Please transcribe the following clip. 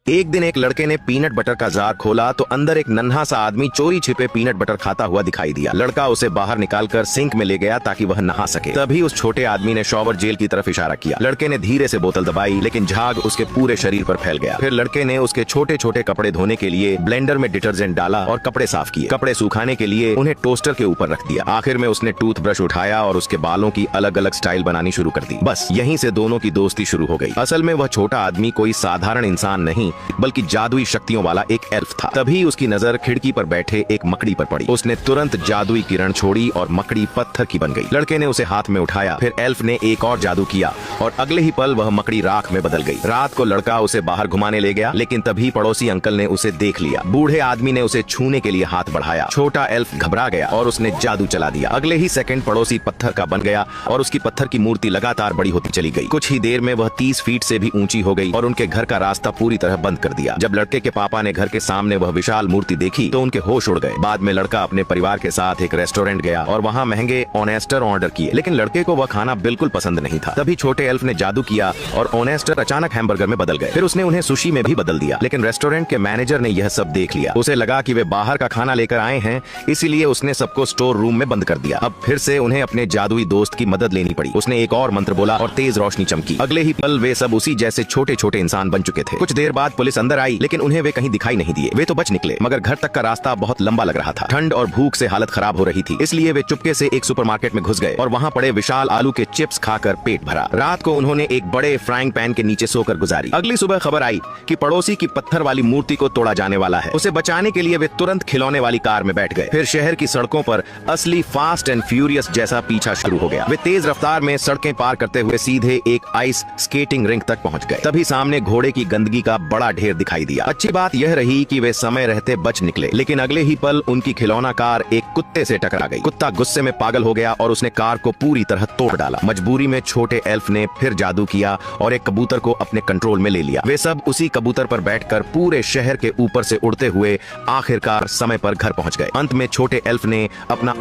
एक दिन एक लड़के ने पीनट बटर का जार खोला तो अंदर एक नन्हा सा आदमी चोरी छिपे पीनट बटर खाता हुआ दिखाई दिया। लड़का उसे बाहर निकालकर सिंक में ले गया ताकि वह नहा सके। तभी उस छोटे आदमी ने शॉवर जेल की तरफ इशारा किया। लड़के ने धीरे से बोतल दबाई, लेकिन झाग उसके पूरे शरीर पर फैल गया। फिर लड़के ने उसके छोटे छोटे कपड़े धोने के लिए ब्लेंडर में डिटर्जेंट डाला और कपड़े साफ किए। कपड़े सुखाने के लिए उन्हें टोस्टर के ऊपर रख दिया। आखिर में उसने टूथब्रश उठाया और उसके बालों की अलग अलग स्टाइल बनानी शुरू कर दी। बस यहीं से दोनों की दोस्ती शुरू हो गई। असल में वह छोटा आदमी कोई साधारण इंसान नहीं, बल्कि जादुई शक्तियों वाला एक एल्फ था। तभी उसकी नजर खिड़की पर बैठे एक मकड़ी पर पड़ी। उसने तुरंत जादुई किरण छोड़ी और मकड़ी पत्थर की बन गई। लड़के ने उसे हाथ में उठाया। फिर एल्फ ने एक और जादू किया और अगले ही पल वह मकड़ी राख में बदल गई। रात को लड़का उसे बाहर घुमाने ले गया, लेकिन तभी पड़ोसी अंकल ने उसे देख लिया। बूढ़े आदमी ने उसे छूने के लिए हाथ बढ़ाया। छोटा एल्फ घबरा गया और उसने जादू चला दिया। अगले ही सेकंड पड़ोसी पत्थर का बन गया और उसकी पत्थर की मूर्ति लगातार बड़ी होती चली गई। कुछ ही देर में वह 30 फीट से भी ऊंची हो गई और उनके घर का रास्ता पूरी तरह बंद कर दिया। जब लड़के के पापा ने घर के सामने वह विशाल मूर्ति देखी तो उनके होश उड़ गए। बाद में लड़का अपने परिवार के साथ एक रेस्टोरेंट गया और वहाँ महंगे ऑनेस्टर ऑर्डर किए, लेकिन लड़के को वह खाना बिल्कुल पसंद नहीं था। तभी छोटे एल्फ ने जादू किया और ऑनेस्टर अचानक हैमबर्गर में बदल गए। फिर उसने उन्हें सुशी में भी बदल दिया, लेकिन रेस्टोरेंट के मैनेजर ने यह सब देख लिया। उसे लगा कि वे बाहर का खाना लेकर आए हैं, इसीलिए उसने सबको स्टोर रूम में बंद कर दिया। अब फिर से उन्हें अपने जादुई दोस्त की मदद लेनी पड़ी। उसने एक और मंत्र बोला और तेज रोशनी चमकी। अगले ही पल वे सब उसी जैसे छोटे छोटे इंसान बन चुके थे। कुछ देर बाद पुलिस अंदर आई, लेकिन उन्हें वे कहीं दिखाई नहीं दिए। वे तो बच निकले, मगर घर तक का रास्ता बहुत लंबा लग रहा था। ठंड और भूख से हालत खराब हो रही थी, इसलिए वे चुपके से एक सुपरमार्केट में घुस गए और वहाँ पड़े विशाल आलू के चिप्स खाकर पेट भरा। रात को उन्होंने एक बड़े फ्राइंग पैन के नीचे सोकर गुजारी। अगली सुबह खबर आई कि पड़ोसी की पत्थर वाली मूर्ति को तोड़ा जाने वाला है। उसे बचाने के लिए वे तुरंत खिलौने वाली कार में बैठ गए। फिर शहर की सड़कों पर असली फास्ट एंड फ्यूरियस जैसा पीछा शुरू हो गया। वे तेज रफ्तार में सड़कें पार करते हुए सीधे एक आइस स्केटिंग रिंक तक पहुंच गए। तभी सामने घोड़े की गंदगी का बड़ा ढेर दिखाई दिया। अच्छी बात यह रही कि वे समय रहते बच निकले, लेकिन अगले ही पल उनकी खिलौना कार एक कुत्ते से टकरा गई। कुत्ता गुस्से में पागल हो गया और उसने कार को पूरी तरह तोड़ डाला। मजबूरी में छोटे एल्फ ने फिर जादू किया और एक कबूतर को अपने कंट्रोल में ले लिया। वे सब उसी कबूतर पर बैठकर पूरे शहर के ऊपर से उड़ते हुए आखिरकार समय पर घर पहुंच गए। अंत में छोटे एल्फ ने अपना